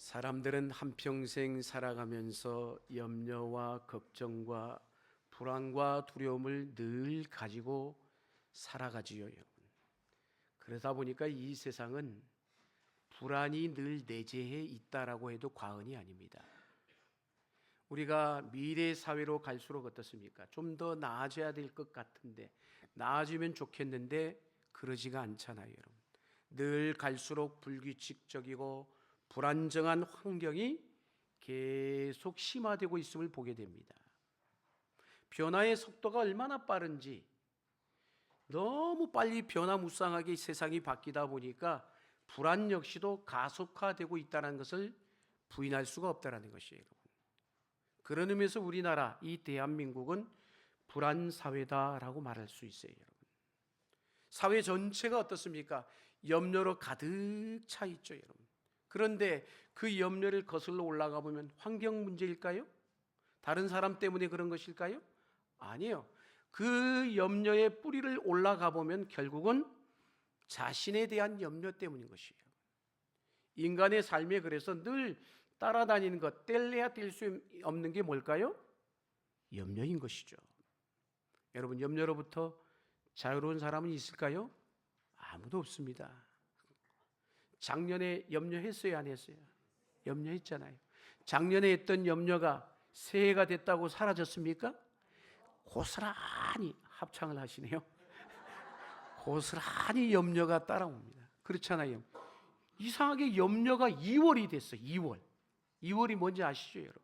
사람들은 한평생 살아가면서 염려와 걱정과 불안과 두려움을 늘 가지고 살아가지요, 여러분. 그러다 보니까 이 세상은 불안이 늘 내재해 있다라고 해도 과언이 아닙니다. 우리가 미래 사회로 갈수록 어떻습니까? 좀 더 나아져야 될 것 같은데, 나아지면 좋겠는데 그러지가 않잖아요, 여러분. 늘 갈수록 불규칙적이고 불안정한 환경이 계속 심화되고 있음을 보게 됩니다. 변화의 속도가 얼마나 빠른지, 너무 빨리 변화무쌍하게 세상이 바뀌다 보니까 불안 역시도 가속화되고 있다는 것을 부인할 수가 없다는 것이에요. 그런 의미에서 우리나라, 이 대한민국은 불안 사회다라고 말할 수 있어요, 여러분. 사회 전체가 어떻습니까? 염려로 가득 차 있죠, 여러분. 그런데 그 염려를 거슬러 올라가 보면 환경 문제일까요? 다른 사람 때문에 그런 것일까요? 아니에요. 그 염려의 뿌리를 올라가 보면 결국은 자신에 대한 염려 때문인 것이에요. 인간의 삶에 그래서 늘 따라다니는 것, 뗄래야 뗄 수 없는 게 뭘까요? 염려인 것이죠. 여러분, 염려로부터 자유로운 사람은 있을까요? 아무도 없습니다. 작년에 염려했어요, 안 했어요? 염려했잖아요. 작년에 했던 염려가 새해가 됐다고 사라졌습니까? 고스란히 합창을 하시네요. 고스란히 염려가 따라옵니다. 그렇잖아요. 이상하게 염려가 2월이 됐어요. 2월이 뭔지 아시죠, 여러분?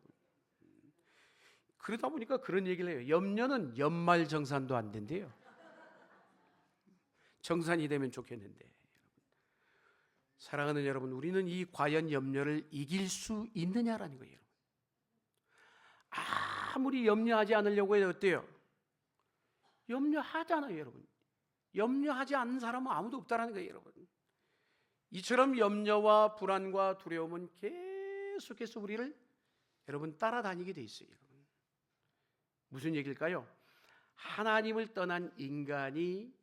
그러다 보니까 그런 얘기를 해요. 염려는 연말정산도 안 된대요. 정산이 되면 좋겠는데. 사랑하는 여러분, 우리는 이 과연 염려를 이길 수 있느냐라는 거예요. 아무리 염려하지 않으려고 해도 어때요? 염려하잖아요, 여러분. 염려하지 않는 사람은 아무도 없다는 거예요, 여러분. 이처럼 염려와 불안과 두려움은 계속해서 우리를 여러분 따라다니게 돼 있어요, 여러분. 무슨 얘기일까요? 하나님을 떠난 인간이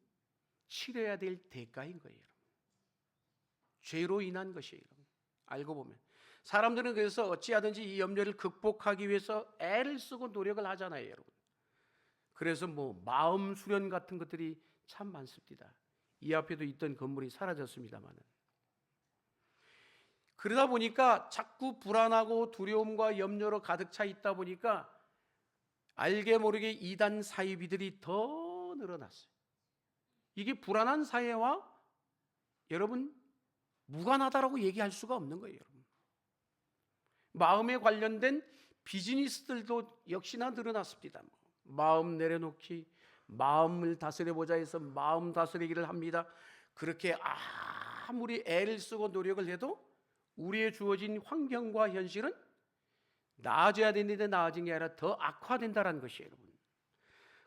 치러야 될 대가인 거예요, 여러분. 죄로 인한 것이에요, 여러분. 알고 보면 사람들은 그래서 어찌하든지 이 염려를 극복하기 위해서 애를 쓰고 노력을 하잖아요, 여러분. 그래서 마음 수련 같은 것들이 참 많습니다. 이 앞에도 있던 건물이 사라졌습니다만은. 그러다 보니까 자꾸 불안하고 두려움과 염려로 가득 차 있다 보니까 알게 모르게 이단 사이비들이 더 늘어났어요. 이게 불안한 사회와 여러분 무관하다라고 얘기할 수가 없는 거예요, 여러분. 마음에 관련된 비즈니스들도 역시나 늘어났습니다. 마음 내려놓기, 마음을 다스려보자 해서 마음 다스리기를 합니다. 그렇게 아무리 애를 쓰고 노력을 해도 우리의 주어진 환경과 현실은 나아져야 되는데 나아진 게 아니라 더 악화된다는 것이에요, 여러분.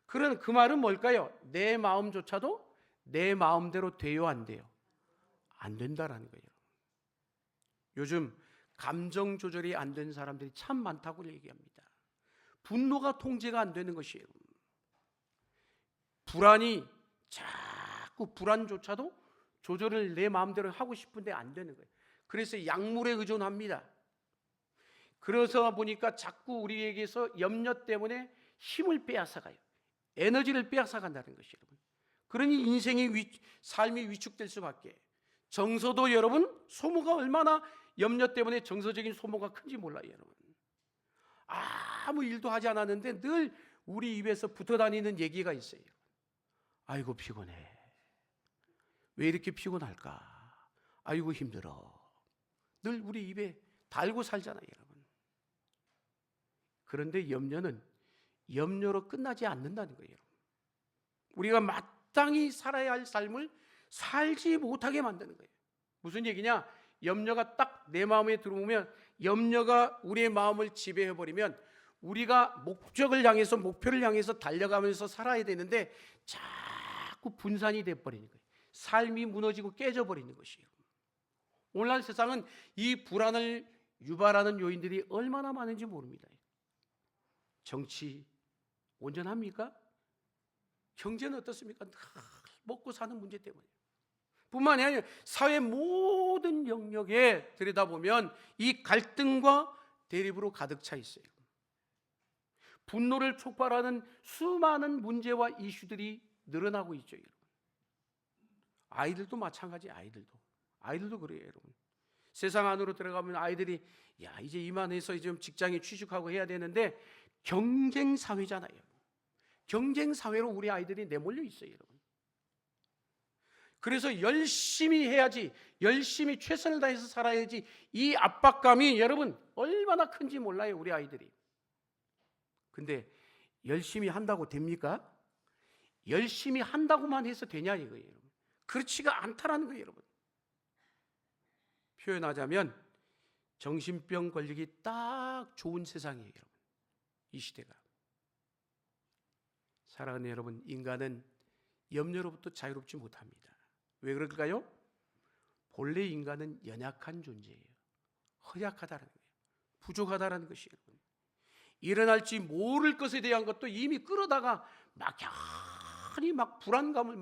그런 그 말은 뭘까요? 내 마음조차도 내 마음대로 돼요, 안 돼요? 안 된다라는 거예요. 요즘 감정 조절이 안 되는 사람들이 참 많다고 얘기합니다. 분노가 통제가 안 되는 것이에요. 불안이 자꾸 불안조차도 조절을 내 마음대로 하고 싶은데 안 되는 거예요. 그래서 약물에 의존합니다. 그래서 보니까 자꾸 우리에게서 염려 때문에 힘을 빼앗아가요. 에너지를 빼앗아간다는 것이에요, 여러분. 그러니 인생의 삶이 위축될 수밖에. 정서도 여러분 소모가 얼마나 염려 때문에 정서적인 소모가 큰지 몰라요, 여러분. 아무 일도 하지 않았는데 늘 우리 입에서 붙어 다니는 얘기가 있어요. 아이고 피곤해. 왜 이렇게 피곤할까? 아이고 힘들어. 늘 우리 입에 달고 살잖아요, 여러분. 그런데 염려는 염려로 끝나지 않는다는 거예요, 여러분. 우리가 마땅히 살아야 할 삶을 살지 못하게 만드는 거예요. 무슨 얘기냐? 염려가 딱 내 마음에 들어오면, 염려가 우리의 마음을 지배해버리면 우리가 목표를 향해서 달려가면서 살아야 되는데 자꾸 분산이 돼버리는 거예요. 삶이 무너지고 깨져버리는 것이에요. 오늘날 세상은 이 불안을 유발하는 요인들이 얼마나 많은지 모릅니다. 정치 온전합니까? 경제는 어떻습니까? 먹고 사는 문제 때문에 뿐만이 아니라 사회 모든 영역에 들여다보면 이 갈등과 대립으로 가득 차 있어요. 분노를 촉발하는 수많은 문제와 이슈들이 늘어나고 있죠, 여러분. 아이들도 마찬가지. 아이들도 그래요, 여러분. 세상 안으로 들어가면 아이들이 야, 이제 이만해서 좀 직장에 취직하고 해야 되는데 경쟁 사회잖아요. 경쟁 사회로 우리 아이들이 내몰려 있어요, 여러분. 그래서 열심히 해야지, 열심히 최선을 다해서 살아야지, 이 압박감이 여러분 얼마나 큰지 몰라요, 우리 아이들이. 근데 열심히 한다고 됩니까? 열심히 한다고만 해서 되냐 이거예요, 여러분. 그렇지가 않다라는 거예요, 여러분. 표현하자면 정신병 걸리기 딱 좋은 세상이에요, 여러분. 이 시대가. 사랑하는 여러분, 인간은 염려로부터 자유롭지 못합니다. 왜 그럴까요? 본래 인간은 연약한 존재예요. 허약하다는 거예요. 부족하다는 것이에요, 여러분. 일어날지 모를 것에 대한 것도 이미 끌어다가 막연히 불안감을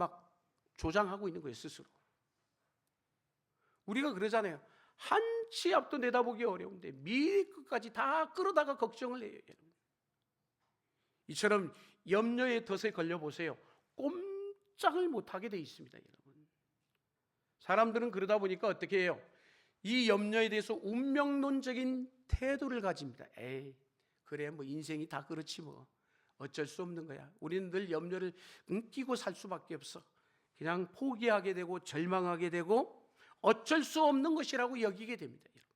조장하고 있는 거예요, 스스로. 우리가 그러잖아요. 한 치 앞도 내다보기 어려운데 미래 끝까지 다 끌어다가 걱정을 해요, 여러분. 이처럼 염려의 덫에 걸려보세요. 꼼짝을 못하게 돼 있습니다, 여러분. 사람들은 그러다 보니까 어떻게 해요? 이 염려에 대해서 운명론적인 태도를 가집니다. 에이, 그래 뭐 인생이 다 그렇지 뭐 어쩔 수 없는 거야. 우리는 늘 염려를 끼고 살 수밖에 없어. 그냥 포기하게 되고 절망하게 되고 어쩔 수 없는 것이라고 여기게 됩니다, 여러분.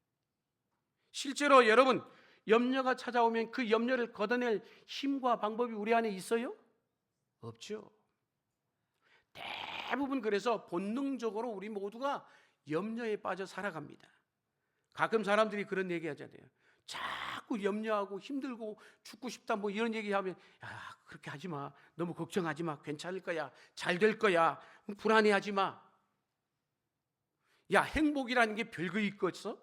실제로 여러분, 염려가 찾아오면 그 염려를 걷어낼 힘과 방법이 우리 안에 있어요? 없죠. 대부분 그래서 본능적으로 우리 모두가 염려에 빠져 살아갑니다. 가끔 사람들이 그런 얘기 하잖아요. 자꾸 염려하고 힘들고 죽고 싶다 뭐 이런 얘기하면 야, 그렇게 하지 마. 너무 걱정하지 마. 괜찮을 거야. 잘 될 거야. 불안해하지 마. 야, 행복이라는 게 별거 있겠어?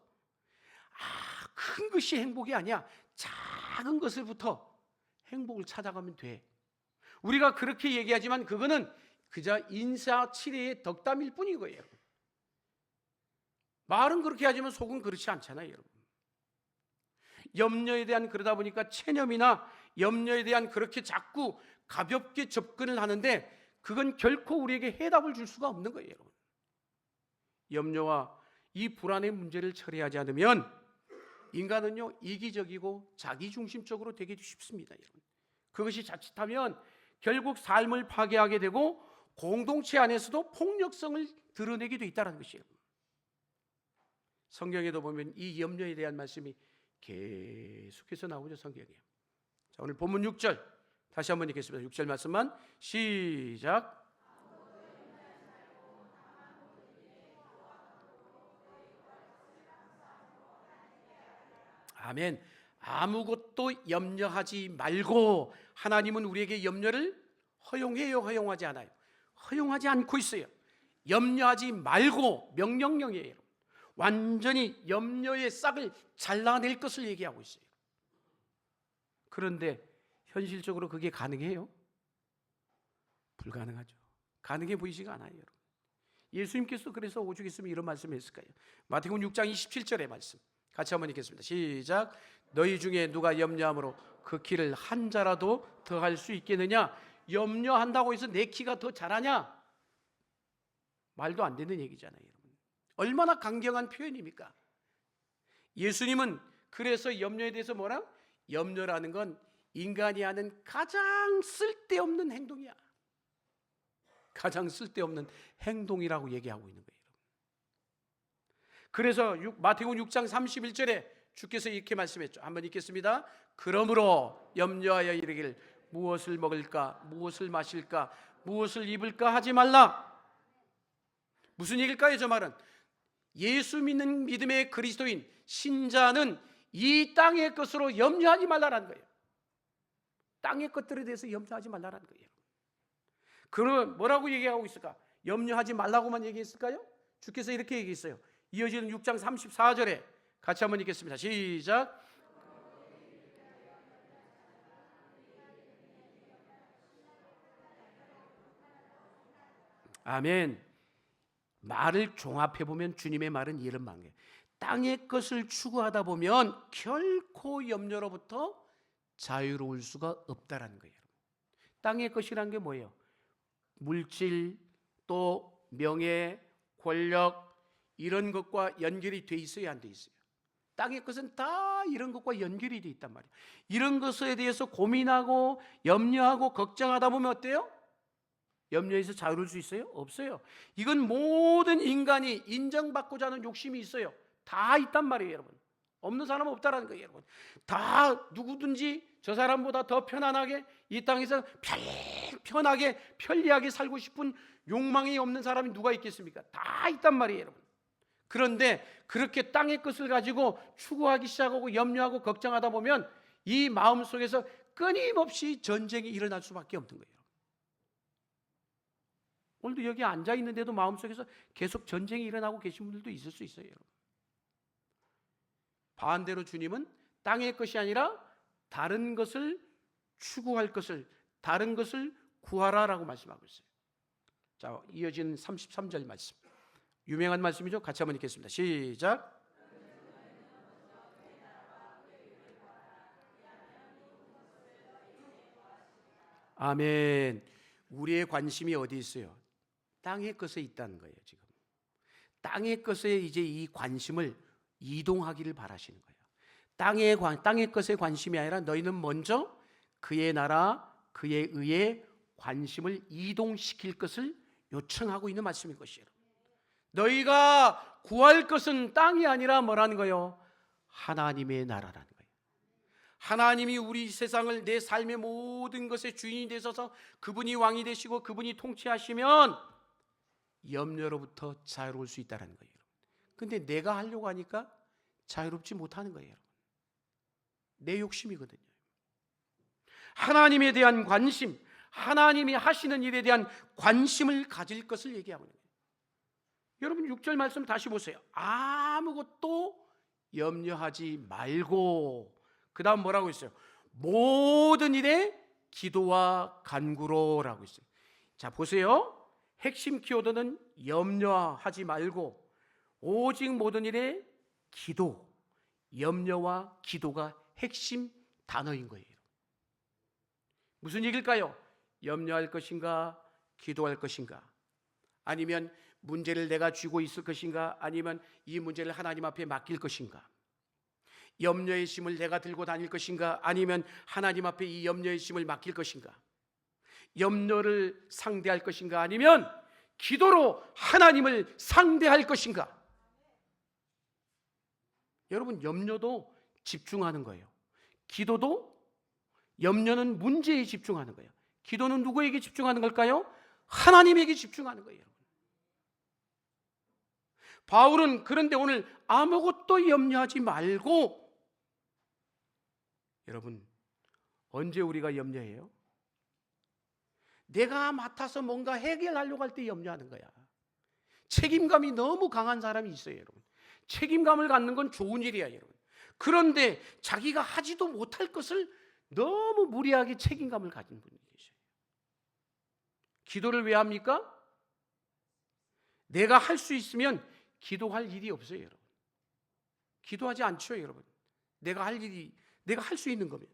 큰 것이 행복이 아니야. 작은 것을부터 행복을 찾아가면 돼. 우리가 그렇게 얘기하지만 그거는 그저 인사치레의 덕담일 뿐인 거예요. 말은 그렇게 하지만 속은 그렇지 않잖아요, 여러분. 염려에 대한 그러다 보니까 체념이나 염려에 대한 그렇게 자꾸 가볍게 접근을 하는데 그건 결코 우리에게 해답을 줄 수가 없는 거예요, 여러분. 염려와 이 불안의 문제를 처리하지 않으면 인간은요 이기적이고 자기중심적으로 되기 쉽습니다, 여러분. 그것이 자칫하면 결국 삶을 파괴하게 되고 공동체 안에서도 폭력성을 드러내기도 있다는 것이에요. 성경에도 보면 이 염려에 대한 말씀이 계속해서 나오죠, 성경에. 자, 오늘 본문 6절 다시 한번 읽겠습니다. 6절 말씀만 시작. 아멘. 아무것도 염려하지 말고. 하나님은 우리에게 염려를 허용해요, 허용하지 않아요? 허용하지 않고 있어요. 염려하지 말고 명령령이에요. 완전히 염려의 싹을 잘라낼 것을 얘기하고 있어요. 그런데 현실적으로 그게 가능해요? 불가능하죠. 가능해 보이지가 않아요, 여러분. 예수님께서 그래서 오죽했으면 이런 말씀을 했을까요? 마태복음 6장 27절의 말씀 같이 한번 읽겠습니다. 시작. 너희 중에 누가 염려함으로 그 키를 한 자라도 더 할 수 있겠느냐? 염려한다고 해서 내 키가 더 자라냐? 말도 안 되는 얘기잖아요, 여러분. 얼마나 강경한 표현입니까? 예수님은 그래서 염려에 대해서 뭐라? 염려라는 건 인간이 하는 가장 쓸데없는 행동이야. 가장 쓸데없는 행동이라고 얘기하고 있는 거예요. 그래서 마태복음 6장 31절에 주께서 이렇게 말씀했죠. 한번 읽겠습니다. 그러므로 염려하여 이르기를 무엇을 먹을까, 무엇을 마실까, 무엇을 입을까 하지 말라. 무슨 얘기일까요, 저 말은? 예수 믿는 믿음의 그리스도인 신자는 이 땅의 것으로 염려하지 말라라는 거예요. 땅의 것들에 대해서 염려하지 말라라는 거예요. 그러면 뭐라고 얘기하고 있을까? 염려하지 말라고만 얘기했을까요? 주께서 이렇게 얘기했어요. 이어지는 6장 34절에 같이 한번 읽겠습니다. 시작. 아멘. 말을 종합해 보면 주님의 말은 이런 말이에요. 땅의 것을 추구하다 보면 결코 염려로부터 자유로울 수가 없다라는 거예요. 땅의 것이란 게 뭐예요? 물질, 또 명예, 권력, 이런 것과 연결이 돼 있어야 안 돼 있어요? 땅의 것은 다 이런 것과 연결이 돼 있단 말이에요. 이런 것에 대해서 고민하고 염려하고 걱정하다 보면 어때요? 염려에서 자유로울 수 있어요? 없어요. 이건 모든 인간이 인정받고자 하는 욕심이 있어요. 다 있단 말이에요, 여러분. 없는 사람은 없다라는 거예요, 여러분. 다 누구든지 저 사람보다 더 편안하게 이 땅에서 편하게 편리하게 살고 싶은 욕망이 없는 사람이 누가 있겠습니까? 다 있단 말이에요, 여러분. 그런데 그렇게 땅의 것을 가지고 추구하기 시작하고 염려하고 걱정하다 보면 이 마음속에서 끊임없이 전쟁이 일어날 수밖에 없는 거예요. 오늘도 여기 앉아 있는데도 마음속에서 계속 전쟁이 일어나고 계신 분들도 있을 수 있어요, 여러분. 반대로 주님은 땅의 것이 아니라 다른 것을 추구할 것을, 다른 것을 구하라라고 말씀하고 있어요. 자, 이어지는 33절 말씀. 유명한 말씀이죠. 같이 한번 읽겠습니다. 시작. 아멘. 우리의 관심이 어디 있어요? 땅의 것에 있다는 거예요, 지금. 땅의 것에 이제 이 관심을 이동하기를 바라시는 거예요. 땅의 것에 관심이 아니라 너희는 먼저 그의 나라, 그의 의에 관심을 이동시킬 것을 요청하고 있는 말씀인 것이에요. 너희가 구할 것은 땅이 아니라 뭐라는 거예요? 하나님의 나라라는 거예요. 하나님이 우리 세상을, 내 삶의 모든 것의 주인이 되셔서 그분이 왕이 되시고 그분이 통치하시면 염려로부터 자유로울 수 있다는 거예요. 근데 내가 하려고 하니까 자유롭지 못하는 거예요. 내 욕심이거든요. 하나님에 대한 관심, 하나님이 하시는 일에 대한 관심을 가질 것을 얘기하고 있는 거예요. 여러분 6절 말씀 다시 보세요. 아무것도 염려하지 말고, 그 다음 뭐라고 있어요? 모든 일에 기도와 간구로라고 있어요. 자, 보세요. 핵심 키워드는 염려하지 말고 오직 모든 일에 기도, 염려와 기도가 핵심 단어인 거예요. 무슨 얘기일까요? 염려할 것인가? 기도할 것인가? 아니면 문제를 내가 쥐고 있을 것인가? 아니면 이 문제를 하나님 앞에 맡길 것인가? 염려의 심을 내가 들고 다닐 것인가? 아니면 하나님 앞에 이 염려의 심을 맡길 것인가? 염려를 상대할 것인가? 아니면 기도로 하나님을 상대할 것인가? 여러분, 염려도 집중하는 거예요. 기도도, 염려는 문제에 집중하는 거예요. 기도는 누구에게 집중하는 걸까요? 하나님에게 집중하는 거예요. 바울은 그런데 오늘 아무것도 염려하지 말고, 여러분, 언제 우리가 염려해요? 내가 맡아서 뭔가 해결하려고 할 때 염려하는 거야. 책임감이 너무 강한 사람이 있어요, 여러분. 책임감을 갖는 건 좋은 일이야, 여러분. 그런데 자기가 하지도 못할 것을 너무 무리하게 책임감을 가진 분이 계셔요. 기도를 왜 합니까? 내가 할 수 있으면 기도할 일이 없어요, 여러분. 기도하지 않죠, 여러분. 내가 할 수 있는 거면.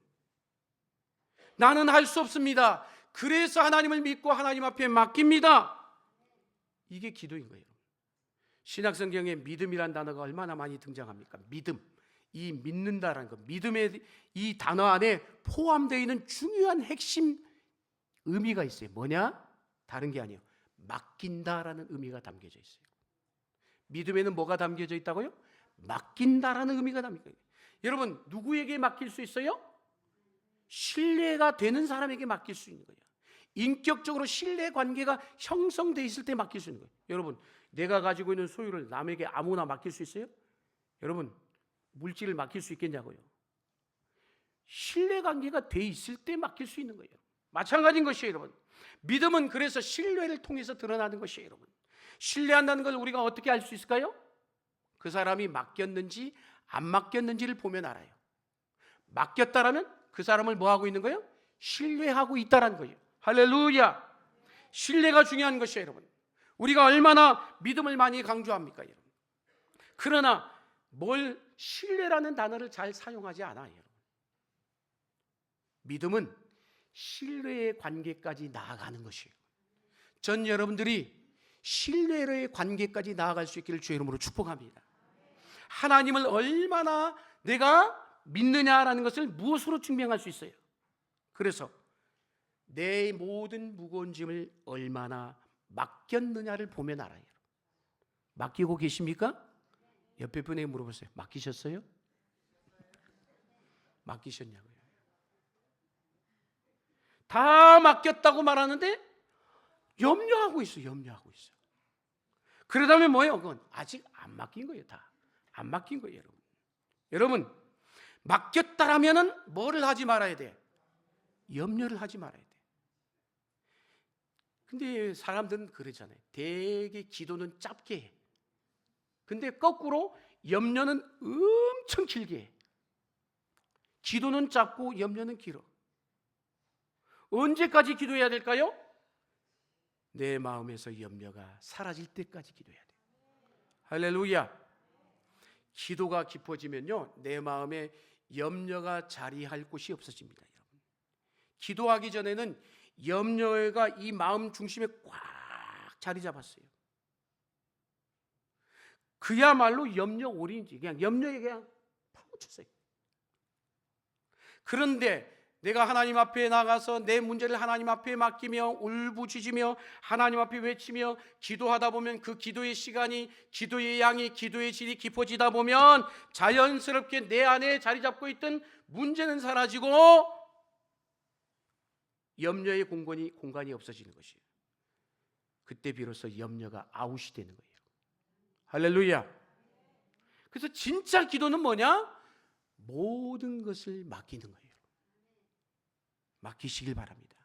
나는 할 수 없습니다. 그래서 하나님을 믿고 하나님 앞에 맡깁니다. 이게 기도인 거예요. 신약성경에 믿음이란 단어가 얼마나 많이 등장합니까? 믿음. 이 믿는다라는 것, 믿음의 이 단어 안에 포함되어 있는 중요한 핵심 의미가 있어요. 뭐냐? 다른 게 아니에요. 맡긴다라는 의미가 담겨져 있어요. 믿음에는 뭐가 담겨져 있다고요? 맡긴다라는 의미가 담겨져 있어요. 여러분, 누구에게 맡길 수 있어요? 신뢰가 되는 사람에게 맡길 수 있는 거예요. 인격적으로 신뢰 관계가 형성되어 있을 때 맡길 수 있는 거예요. 여러분, 내가 가지고 있는 소유를 남에게 아무나 맡길 수 있어요? 여러분, 물질을 맡길 수 있겠냐고요? 신뢰 관계가 돼 있을 때 맡길 수 있는 거예요. 마찬가지인 것이에요, 여러분. 믿음은 그래서 신뢰를 통해서 드러나는 것이에요, 여러분. 신뢰한다는 걸 우리가 어떻게 알 수 있을까요? 그 사람이 맡겼는지 안 맡겼는지를 보면 알아요. 맡겼다라면 그 사람을 뭐 하고 있는 거예요? 신뢰하고 있다라는 거예요. 할렐루야. 신뢰가 중요한 것이에요, 여러분. 우리가 얼마나 믿음을 많이 강조합니까, 여러분? 그러나 뭘 신뢰라는 단어를 잘 사용하지 않아요, 여러분. 믿음은 신뢰의 관계까지 나아가는 것이에요. 전 여러분들이 신뢰의 관계까지 나아갈 수 있기를 주의 이름으로 축복합니다. 하나님을 얼마나 내가 믿느냐라는 것을 무엇으로 증명할 수 있어요? 그래서 내 모든 무거운 짐을 얼마나 맡겼느냐를 보면 알아요. 맡기고 계십니까? 옆에 분에게 물어보세요. 맡기셨어요? 맡기셨냐고요? 다 맡겼다고 말하는데 염려하고 있어요. 염려하고 있어요. 그러다면 뭐예요? 그건 아직 안 맡긴 거예요. 다 안 맡긴 거예요, 여러분. 여러분, 맡겼다라면은 뭐를 하지 말아야 돼? 염려를 하지 말아야 돼. 근데 사람들은 그러잖아요. 되게 기도는 짧게 해. 근데 거꾸로 염려는 엄청 길게 해. 기도는 짧고 염려는 길어. 언제까지 기도해야 될까요? 내 마음에서 염려가 사라질 때까지 기도해야 돼. 할렐루야. 기도가 깊어지면요, 내 마음에 염려가 자리할 곳이 없어집니다, 여러분. 기도하기 전에는 염려가 이 마음 중심에 꽉 자리 잡았어요. 그야말로 염려 올인지, 그냥 염려에 그냥 파묻혔어요. 그런데 내가 하나님 앞에 나가서 내 문제를 하나님 앞에 맡기며 울부짖으며 하나님 앞에 외치며 기도하다 보면 그 기도의 시간이, 기도의 양이, 기도의 질이 깊어지다 보면 자연스럽게 내 안에 자리 잡고 있던 문제는 사라지고 염려의 공간이 없어지는 것이에요. 그때 비로소 염려가 아웃이 되는 거예요. 할렐루야. 그래서 진짜 기도는 뭐냐? 모든 것을 맡기는 거예요. 맡기시길 바랍니다.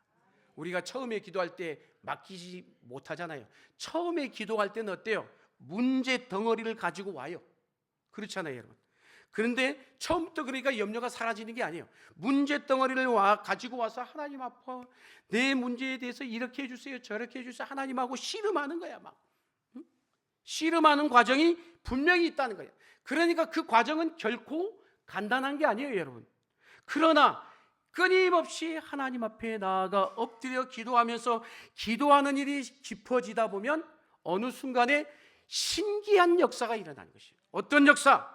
우리가 처음에 기도할 때 맡기지 못하잖아요. 처음에 기도할 때는 어때요? 문제 덩어리를 가지고 와요. 그렇잖아요, 여러분. 그런데 처음부터 그러니까 염려가 사라지는 게 아니에요. 문제 덩어리를 가지고 와서 하나님 앞에 내 문제에 대해서 이렇게 해주세요, 저렇게 해주세요, 하나님하고 씨름하는 거야. 막 씨름하는 과정이 분명히 있다는 거예요. 그러니까 그 과정은 결코 간단한 게 아니에요, 여러분. 그러나 끊임없이 하나님 앞에 나아가 엎드려 기도하면서 기도하는 일이 깊어지다 보면 어느 순간에 신기한 역사가 일어나는 것이에요. 어떤 역사?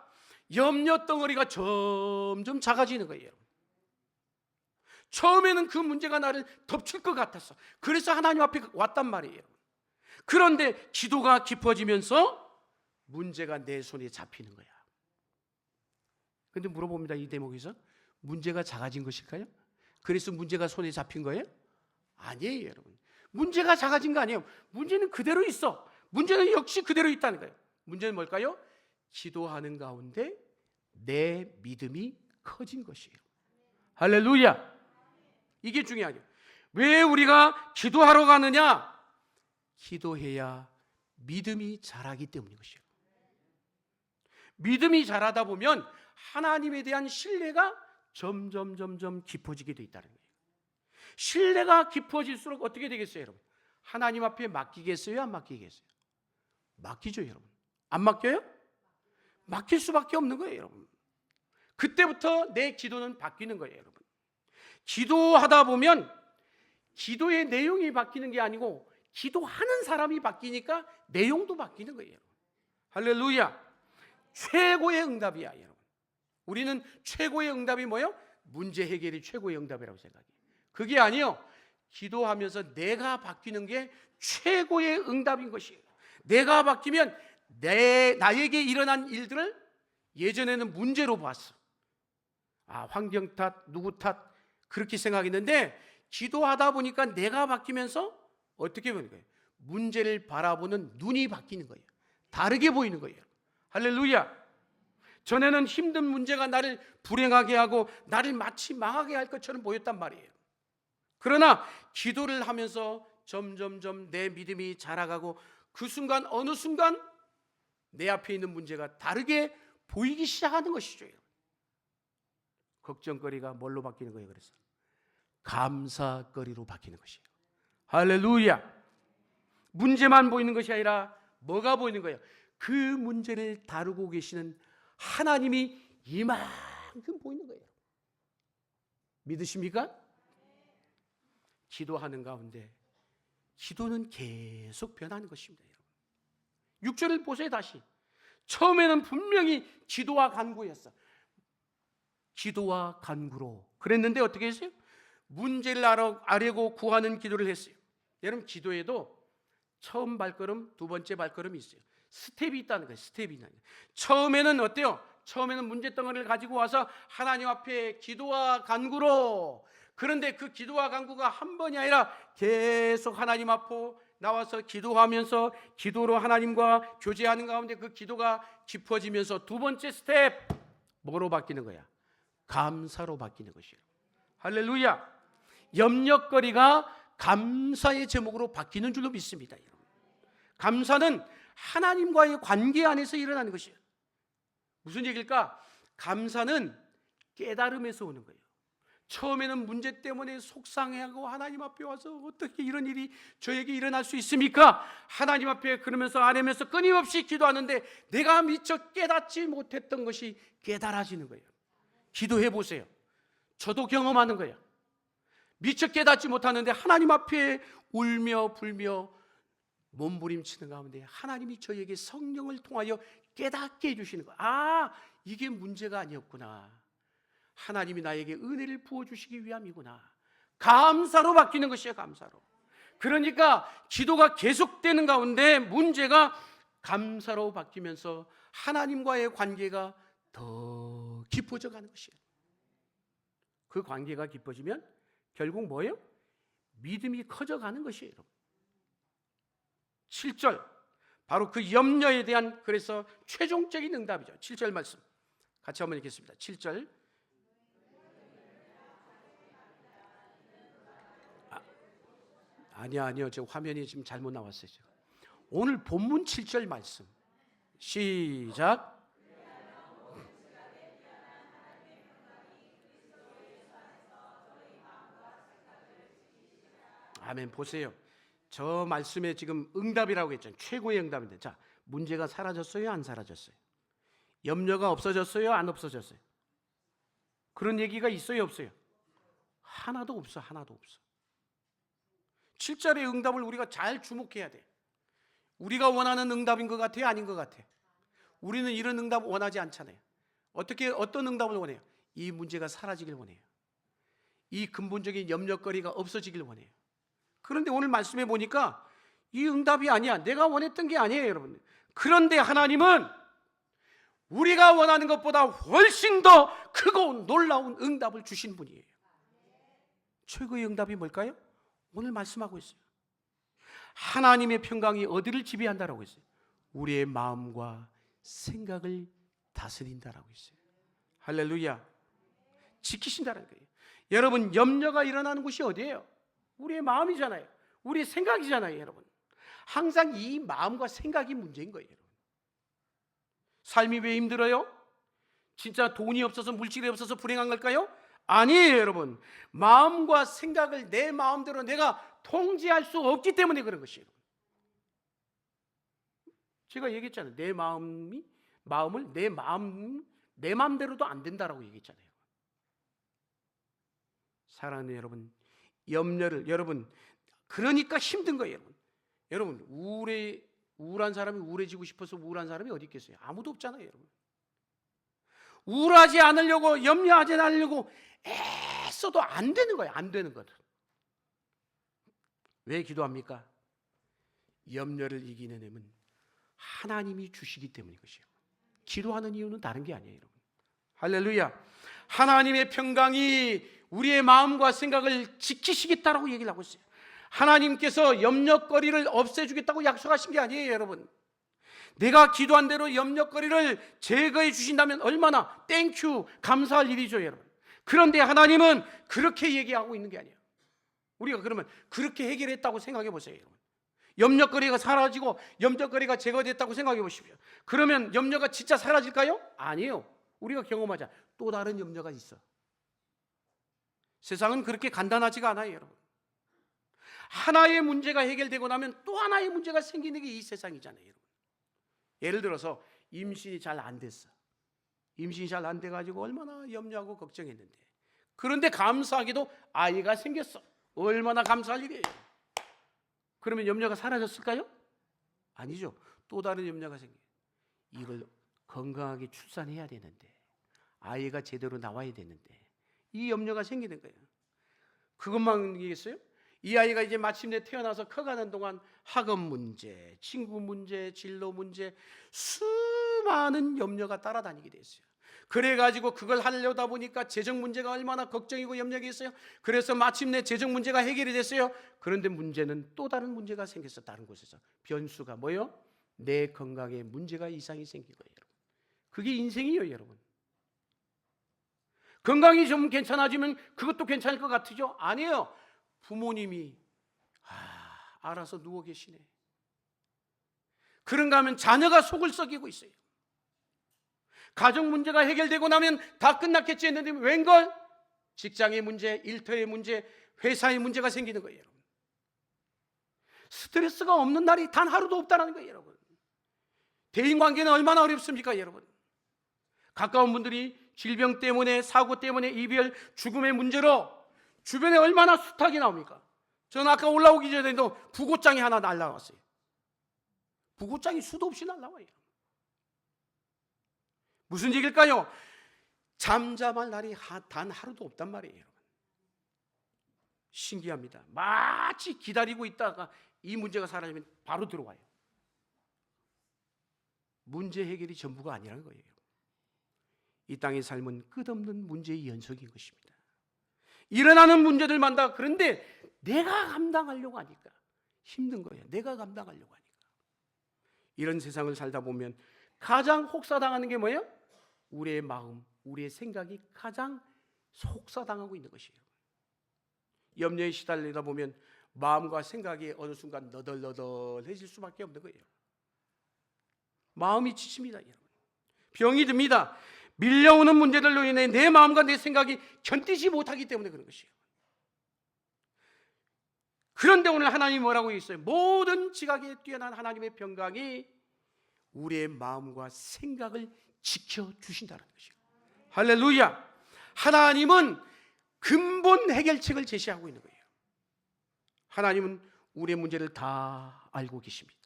염려 덩어리가 점점 작아지는 거예요. 처음에는 그 문제가 나를 덮칠 것 같았어. 그래서 하나님 앞에 왔단 말이에요. 그런데 기도가 깊어지면서 문제가 내 손에 잡히는 거야. 그런데 물어봅니다. 이 대목에서 문제가 작아진 것일까요? 그래서 문제가 손에 잡힌 거예요? 아니에요, 여러분. 문제가 작아진 거 아니에요. 문제는 그대로 있어. 문제는 역시 그대로 있다는 거예요. 문제는 뭘까요? 기도하는 가운데 내 믿음이 커진 것이에요. 할렐루야. 이게 중요하죠. 왜 우리가 기도하러 가느냐? 기도해야 믿음이 자라기 때문인 것이에요. 믿음이 자라다 보면 하나님에 대한 신뢰가 점점 깊어지게 돼 있다는 거예요. 신뢰가 깊어질수록 어떻게 되겠어요, 여러분? 하나님 앞에 맡기겠어요, 안 맡기겠어요? 맡기죠, 여러분. 안 맡겨요? 맡길 수밖에 없는 거예요, 여러분. 그때부터 내 기도는 바뀌는 거예요, 여러분. 기도하다 보면 기도의 내용이 바뀌는 게 아니고 기도하는 사람이 바뀌니까 내용도 바뀌는 거예요, 여러분. 할렐루야. 최고의 응답이야, 여러분. 우리는 최고의 응답이 뭐예요? 문제 해결이 최고의 응답이라고 생각해요. 그게 아니요. 기도하면서 내가 바뀌는 게 최고의 응답인 것이에요. 내가 바뀌면 나에게 일어난 일들을 예전에는 문제로 봤어. 환경 탓, 누구 탓 그렇게 생각했는데 기도하다 보니까 내가 바뀌면서 어떻게 보는 거예요? 문제를 바라보는 눈이 바뀌는 거예요. 다르게 보이는 거예요. 할렐루야. 전에는 힘든 문제가 나를 불행하게 하고 나를 마치 망하게 할 것처럼 보였단 말이에요. 그러나 기도를 하면서 점점점 내 믿음이 자라가고 그 순간 어느 순간 내 앞에 있는 문제가 다르게 보이기 시작하는 것이죠. 걱정거리가 뭘로 바뀌는 거예요? 그래서 감사거리로 바뀌는 것이에요. 할렐루야. 문제만 보이는 것이 아니라 뭐가 보이는 거예요? 그 문제를 다루고 계시는 하나님이 이만큼 보이는 거예요. 믿으십니까? 기도하는 가운데 기도는 계속 변하는 것입니다. 6절을 보세요. 다시. 처음에는 분명히 기도와 간구였어. 기도와 간구로 그랬는데 어떻게 했어요? 문제를 아려고 구하는 기도를 했어요. 여러분, 기도에도 처음 발걸음, 두 번째 발걸음이 있어요. 스텝이 있다는 거예요. 스텝이 있는 거예요. 처음에는 어때요? 처음에는 문제덩어리를 가지고 와서 하나님 앞에 기도와 간구로, 그런데 그 기도와 간구가 한 번이 아니라 계속 하나님 앞에 나와서 기도하면서 기도로 하나님과 교제하는 가운데 그 기도가 깊어지면서 두 번째 스텝, 뭐로 바뀌는 거야? 감사로 바뀌는 것이에요. 할렐루야. 염려거리가 감사의 제목으로 바뀌는 줄로 믿습니다. 여러분. 감사는 하나님과의 관계 안에서 일어나는 것이에요. 무슨 얘기일까? 감사는 깨달음에서 오는 거예요. 처음에는 문제 때문에 속상해하고 하나님 앞에 와서 어떻게 이런 일이 저에게 일어날 수 있습니까? 하나님 앞에 그러면서 아뢰면서 끊임없이 기도하는데 내가 미처 깨닫지 못했던 것이 깨달아지는 거예요. 기도해 보세요. 저도 경험하는 거예요. 미처 깨닫지 못하는데 하나님 앞에 울며 불며 몸부림치는 가운데 하나님이 저에게 성령을 통하여 깨닫게 해주시는 거예요. 아, 이게 문제가 아니었구나. 하나님이 나에게 은혜를 부어주시기 위함이구나. 감사로 바뀌는 것이에요. 감사로. 그러니까 기도가 계속되는 가운데 문제가 감사로 바뀌면서 하나님과의 관계가 더 깊어져 가는 것이에요. 그 관계가 깊어지면 결국 뭐예요? 믿음이 커져가는 것이에요. 7절, 바로 그 염려에 대한 그래서 최종적인 응답이죠. 7절 말씀 같이 한번 읽겠습니다. 7절. 아니요. 저 화면이 지금 잘못 나왔어요. 오늘 본문 7절 말씀 시작. 아멘. 보세요. 저 말씀에 지금 응답이라고 했잖아요. 최고의 응답인데, 자, 문제가 사라졌어요? 안 사라졌어요? 염려가 없어졌어요? 안 없어졌어요? 그런 얘기가 있어요? 없어요? 하나도 없어. 하나도 없어. 7절의 응답을 우리가 잘 주목해야 돼. 우리가 원하는 응답인 것 같아요? 아닌 것 같아요? 우리는 이런 응답 원하지 않잖아요. 어떤 응답을 원해요? 이 문제가 사라지길 원해요. 이 근본적인 염려거리가 없어지길 원해요. 그런데 오늘 말씀해 보니까 이 응답이 아니야. 내가 원했던 게 아니에요, 여러분. 그런데 하나님은 우리가 원하는 것보다 훨씬 더 크고 놀라운 응답을 주신 분이에요. 최고의 응답이 뭘까요? 오늘 말씀하고 있어요. 하나님의 평강이 어디를 지배한다라고 했어요? 우리의 마음과 생각을 다스린다라고 했어요. 할렐루야. 지키신다는 거예요. 여러분, 염려가 일어나는 곳이 어디예요? 우리의 마음이잖아요. 우리의 생각이잖아요, 여러분. 항상 이 마음과 생각이 문제인 거예요, 여러분. 삶이 왜 힘들어요? 진짜 돈이 없어서, 물질이 없어서 불행한 걸까요? 아니에요, 여러분. 마음과 생각을 내 마음대로 내가 통제할 수 없기 때문에 그런 것이에요. 제가 얘기했잖아요. 내 마음을 내 마음대로도 안 된다라고 얘기했잖아요. 사랑하는 여러분, 염려를, 여러분, 그러니까 힘든 거예요, 여러분. 우울한 사람이 우울해지고 싶어서 우울한 사람이 어디 있겠어요? 아무도 없잖아요, 여러분. 우울하지 않으려고, 염려하지 않으려고 애써도 안 되는 거예요. 안 되는 거든. 왜 기도합니까? 염려를 이기는 힘은 하나님이 주시기 때문인 것이에요. 기도하는 이유는 다른 게 아니에요, 여러분. 할렐루야. 하나님의 평강이 우리의 마음과 생각을 지키시겠다라고 얘기를 하고 있어요. 하나님께서 염려거리를 없애주겠다고 약속하신 게 아니에요, 여러분. 내가 기도한 대로 염려거리를 제거해 주신다면 얼마나 땡큐, 감사할 일이죠, 여러분. 그런데 하나님은 그렇게 얘기하고 있는 게 아니에요. 우리가 그러면 그렇게 해결했다고 생각해 보세요, 여러분. 염려거리가 사라지고 염려거리가 제거됐다고 생각해 보십시오. 그러면 염려가 진짜 사라질까요? 아니에요. 우리가 경험하자. 또 다른 염려가 있어. 세상은 그렇게 간단하지가 않아요, 여러분. 하나의 문제가 해결되고 나면 또 하나의 문제가 생기는 게 이 세상이잖아요, 여러분. 예를 들어서 임신이 잘 안 됐어. 임신이 잘 안 돼가지고 얼마나 염려하고 걱정했는데, 그런데 감사하게도 아이가 생겼어. 얼마나 감사할 일이에요. 그러면 염려가 사라졌을까요? 아니죠. 또 다른 염려가 생겨요. 이걸 건강하게 출산해야 되는데, 아이가 제대로 나와야 되는데, 이 염려가 생기는 거예요. 그것만이겠어요? 이 아이가 이제 마침내 태어나서 커가는 동안 학업 문제, 친구 문제, 진로 문제, 수많은 염려가 따라다니게 됐어요. 그래가지고 그걸 하려다 보니까 재정 문제가 얼마나 걱정이고 염려겠어요. 그래서 마침내 재정 문제가 해결이 됐어요. 그런데 문제는 또 다른 문제가 생겼어. 다른 곳에서 변수가 뭐예요? 내 건강에 문제가 이상이 생긴 거예요, 여러분. 그게 인생이에요, 여러분. 건강이 좀 괜찮아지면 그것도 괜찮을 것 같으죠? 아니에요. 부모님이 알아서 누워 계시네. 그런가 하면 자녀가 속을 썩이고 있어요. 가정 문제가 해결되고 나면 다 끝났겠지 했는데 웬걸? 직장의 문제, 일터의 문제, 회사의 문제가 생기는 거예요, 여러분. 스트레스가 없는 날이 단 하루도 없다는 거예요, 여러분. 대인관계는 얼마나 어렵습니까, 여러분. 가까운 분들이 질병 때문에, 사고 때문에, 이별, 죽음의 문제로 주변에 얼마나 수탁이 나옵니까? 저는 아까 올라오기 전에도 부고장이 하나 날라왔어요. 부고장이 수도 없이 날라와요. 무슨 얘기일까요? 잠잠할 날이 단 하루도 없단 말이에요, 여러분. 신기합니다. 마치 기다리고 있다가 이 문제가 사라지면 바로 들어와요. 문제 해결이 전부가 아니라는 거예요. 이 땅의 삶은 끝없는 문제의 연속인 것입니다. 일어나는 문제들만 그런데 내가 감당하려고 하니까 힘든 거예요. 내가 감당하려고 하니까. 이런 세상을 살다 보면 가장 혹사당하는 게 뭐예요? 우리의 마음, 우리의 생각이 가장 혹사당하고 있는 것이에요. 염려에 시달리다 보면 마음과 생각이 어느 순간 너덜너덜해질 수밖에 없는 거예요. 마음이 지칩니다, 여러분. 병이 듭니다. 밀려오는 문제들로 인해 내 마음과 내 생각이 견디지 못하기 때문에 그런 것이에요. 그런데 오늘 하나님이 뭐라고 했어요? 모든 지각에 뛰어난 하나님의 평강이 우리의 마음과 생각을 지켜주신다는 것이에요. 할렐루야! 하나님은 근본 해결책을 제시하고 있는 거예요. 하나님은 우리의 문제를 다 알고 계십니다.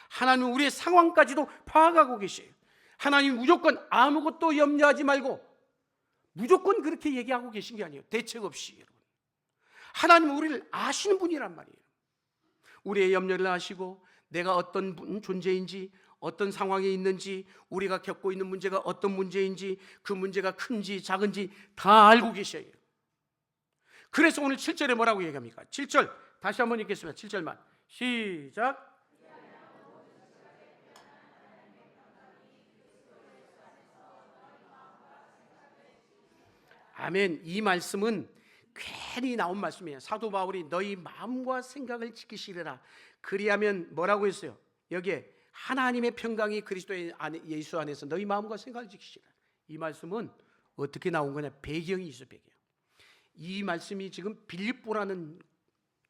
하나님은 우리의 상황까지도 파악하고 계세요. 하나님 무조건 아무것도 염려하지 말고 무조건 그렇게 얘기하고 계신 게 아니에요. 대책 없이, 여러분. 하나님은 우리를 아시는 분이란 말이에요. 우리의 염려를 아시고 내가 어떤 존재인지, 어떤 상황에 있는지, 우리가 겪고 있는 문제가 어떤 문제인지, 그 문제가 큰지 작은지 다 알고 계셔요. 그래서 오늘 7절에 뭐라고 얘기합니까? 7절 다시 한번 읽겠습니다. 7절만 시작. 아멘. 이 말씀은 괜히 나온 말씀이에요. 사도 바울이 너희 마음과 생각을 지키시리라. 그리하면 뭐라고 했어요? 여기에 하나님의 평강이 그리스도의 예수 안에서 너희 마음과 생각을 지키시라. 이 말씀은 어떻게 나온 거냐? 배경이 있어, 배경. 이 말씀이 지금 빌립보라는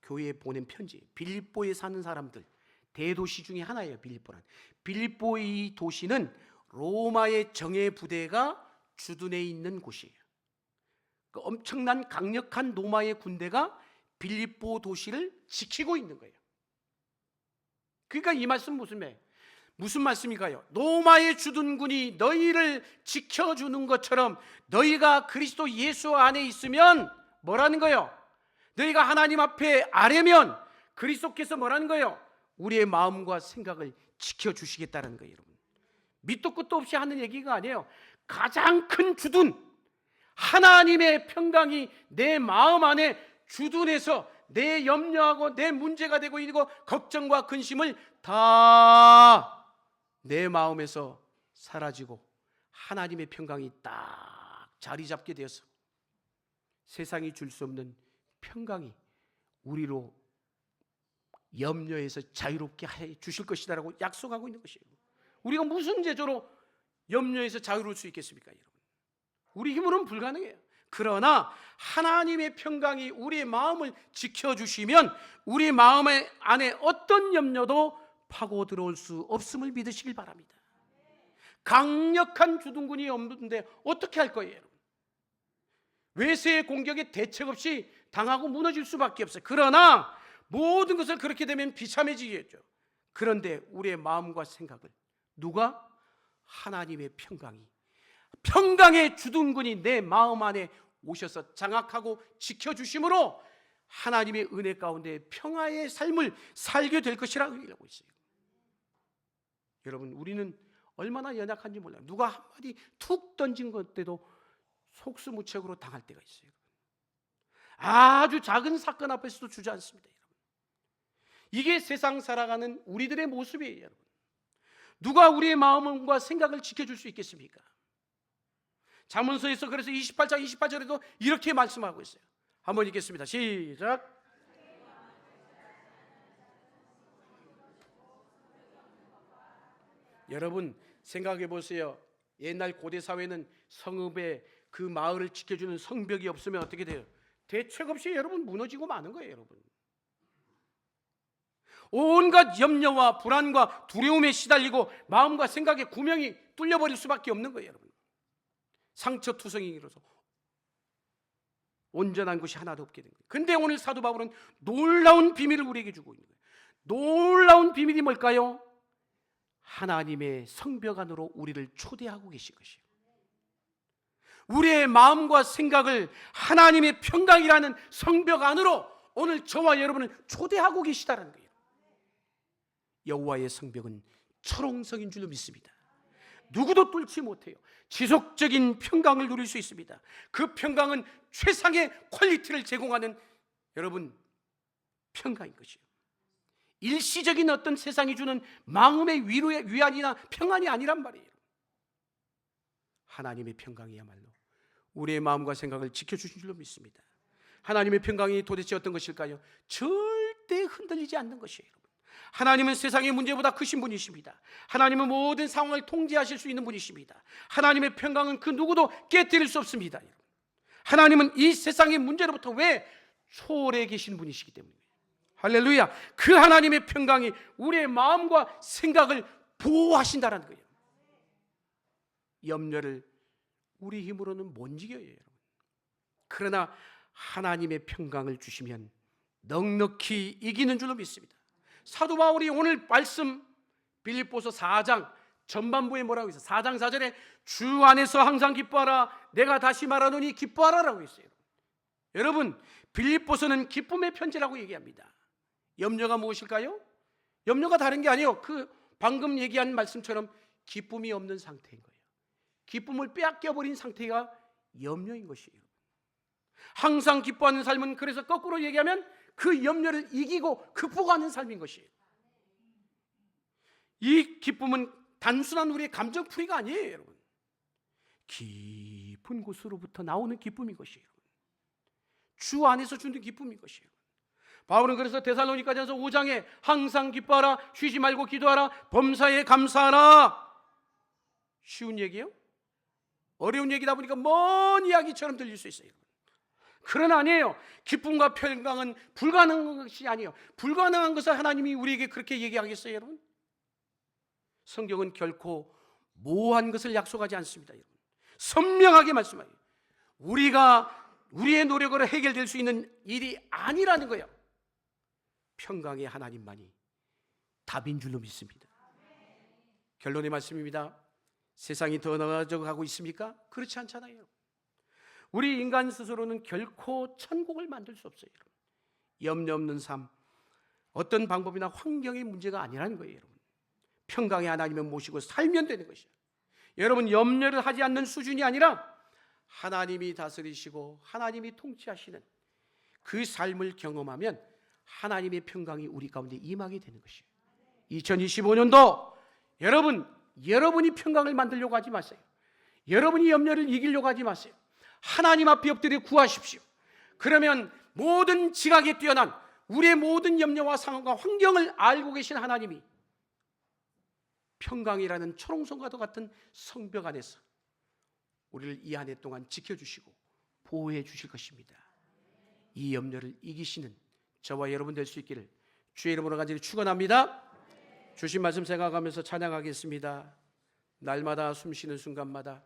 교회에 보낸 편지. 빌립보에 사는 사람들, 대도시 중에 하나예요, 빌립보란. 빌립보의 이 도시는 로마의 정예 부대가 주둔해 있는 곳이에요. 그 엄청난 강력한 로마의 군대가 빌립보 도시를 지키고 있는 거예요. 그러니까 이 말씀 무슨 말씀인가요? 로마의 주둔군이 너희를 지켜주는 것처럼 너희가 그리스도 예수 안에 있으면 뭐라는 거예요? 너희가 하나님 앞에 아뢰면 그리스도께서 뭐라는 거예요? 우리의 마음과 생각을 지켜주시겠다는 거예요, 여러분. 밑도 끝도 없이 하는 얘기가 아니에요. 가장 큰 주둔, 하나님의 평강이 내 마음 안에 주둔해서 내 염려하고 내 문제가 되고 있는 거, 걱정과 근심을 다 내 마음에서 사라지고 하나님의 평강이 딱 자리 잡게 되어서 세상이 줄 수 없는 평강이 우리로 염려에서 자유롭게 해 주실 것이다라고 약속하고 있는 것이에요. 우리가 무슨 제조로 염려에서 자유로울 수 있겠습니까, 여러분? 우리 힘으로는 불가능해요. 그러나 하나님의 평강이 우리의 마음을 지켜주시면 우리 마음 안에 어떤 염려도 파고 들어올 수 없음을 믿으시길 바랍니다. 강력한 주둔군이 없는데 어떻게 할 거예요, 여러분? 외세의 공격에 대책 없이 당하고 무너질 수밖에 없어요. 그러나 모든 것을 그렇게 되면 비참해지겠죠. 그런데 우리의 마음과 생각을 누가? 하나님의 평강의 주둔군이 내 마음 안에 오셔서 장악하고 지켜주심으로 하나님의 은혜 가운데 평화의 삶을 살게 될 것이라고 얘기하고 있어요. 여러분, 우리는 얼마나 연약한지 몰라요. 누가 한마디 툭 던진 것 때도 속수무책으로 당할 때가 있어요. 아주 작은 사건 앞에서도 주저앉습니다. 여러분. 이게 세상 살아가는 우리들의 모습이에요. 여러분. 누가 우리의 마음과 생각을 지켜줄 수 있겠습니까? 잠언서에서 그래서 28장 28절에도 이렇게 말씀하고 있어요. 한번 읽겠습니다. 시작. 여러분 생각해 보세요. 옛날 고대 사회는 성읍에 그 마을을 지켜주는 성벽이 없으면 어떻게 돼요? 대책 없이 여러분 무너지고 마는 거예요. 여러분, 온갖 염려와 불안과 두려움에 시달리고 마음과 생각의 구멍이 뚫려버릴 수밖에 없는 거예요. 여러분, 상처투성이 일어서 온전한 것이 하나도 없게 된 거예요. 근데 오늘 사도 바울은 놀라운 비밀을 우리에게 주고 있는 거예요. 놀라운 비밀이 뭘까요? 하나님의 성벽 안으로 우리를 초대하고 계신 것이에요. 우리의 마음과 생각을 하나님의 평강이라는 성벽 안으로 오늘 저와 여러분을 초대하고 계시다는 거예요. 여호와의 성벽은 철옹성인 줄로 믿습니다. 누구도 뚫지 못해요. 지속적인 평강을 누릴 수 있습니다. 그 평강은 최상의 퀄리티를 제공하는 여러분 평강인 것이에요. 일시적인 어떤 세상이 주는 마음의 위로의 위안이나 평안이 아니란 말이에요. 하나님의 평강이야말로 우리의 마음과 생각을 지켜주신 줄로 믿습니다. 하나님의 평강이 도대체 어떤 것일까요? 절대 흔들리지 않는 것이에요. 하나님은 세상의 문제보다 크신 분이십니다. 하나님은 모든 상황을 통제하실 수 있는 분이십니다. 하나님의 평강은 그 누구도 깨뜨릴 수 없습니다. 하나님은 이 세상의 문제로부터 왜 초월해 계신 분이시기 때문입니다. 할렐루야. 그 하나님의 평강이 우리의 마음과 생각을 보호하신다는 거예요. 염려를 우리 힘으로는 못 이겨요, 여러분. 그러나 하나님의 평강을 주시면 넉넉히 이기는 줄로 믿습니다. 사도 바울이 오늘 말씀 빌립보서 4장 전반부에 뭐라고 있어요? 4장 4절에 주 안에서 항상 기뻐하라, 내가 다시 말하노니 기뻐하라라고 있어요. 여러분, 빌립보서는 기쁨의 편지라고 얘기합니다. 염려가 무엇일까요? 염려가 다른 게 아니에요. 그 방금 얘기한 말씀처럼 기쁨이 없는 상태인 거예요. 기쁨을 빼앗겨버린 상태가 염려인 것이에요. 항상 기뻐하는 삶은 그래서 거꾸로 얘기하면 그 염려를 이기고 극복하는 삶인 것이에요. 이 기쁨은 단순한 우리의 감정풀이가 아니에요, 여러분. 깊은 곳으로부터 나오는 기쁨인 것이에요. 주 안에서 주는 기쁨인 것이에요. 바울은 그래서 데살로니가전서 5장에 항상 기뻐하라, 쉬지 말고 기도하라, 범사에 감사하라. 쉬운 얘기예요? 어려운 얘기다 보니까 먼 이야기처럼 들릴 수 있어요. 그러나 아니에요. 기쁨과 평강은 불가능한 것이 아니에요. 불가능한 것을 하나님이 우리에게 그렇게 얘기하겠어요, 여러분? 성경은 결코 모호한 것을 약속하지 않습니다, 여러분. 선명하게 말씀해요. 우리의 노력으로 해결될 수 있는 일이 아니라는 거예요. 평강의 하나님만이 답인 줄로 믿습니다. 결론의 말씀입니다. 세상이 더 나아져 가고 있습니까? 그렇지 않잖아요. 우리 인간 스스로는 결코 천국을 만들 수 없어요. 염려 없는 삶, 어떤 방법이나 환경의 문제가 아니라는 거예요. 여러분, 평강의 하나님을 모시고 살면 되는 것이에요. 여러분, 염려를 하지 않는 수준이 아니라 하나님이 다스리시고 하나님이 통치하시는 그 삶을 경험하면 하나님의 평강이 우리 가운데 임하게 되는 것이에요. 2025년도 여러분이 평강을 만들려고 하지 마세요. 여러분이 염려를 이기려고 하지 마세요. 하나님 앞에 엎드려 구하십시오. 그러면 모든 지각에 뛰어난 우리의 모든 염려와 상황과 환경을 알고 계신 하나님이 평강이라는 초롱성과도 같은 성벽 안에서 우리를 이 한 해 동안 지켜주시고 보호해 주실 것입니다. 이 염려를 이기시는 저와 여러분 될 수 있기를 주의 이름으로 간절히 축원합니다. 주신 말씀 생각하면서 찬양하겠습니다. 날마다 숨쉬는 순간마다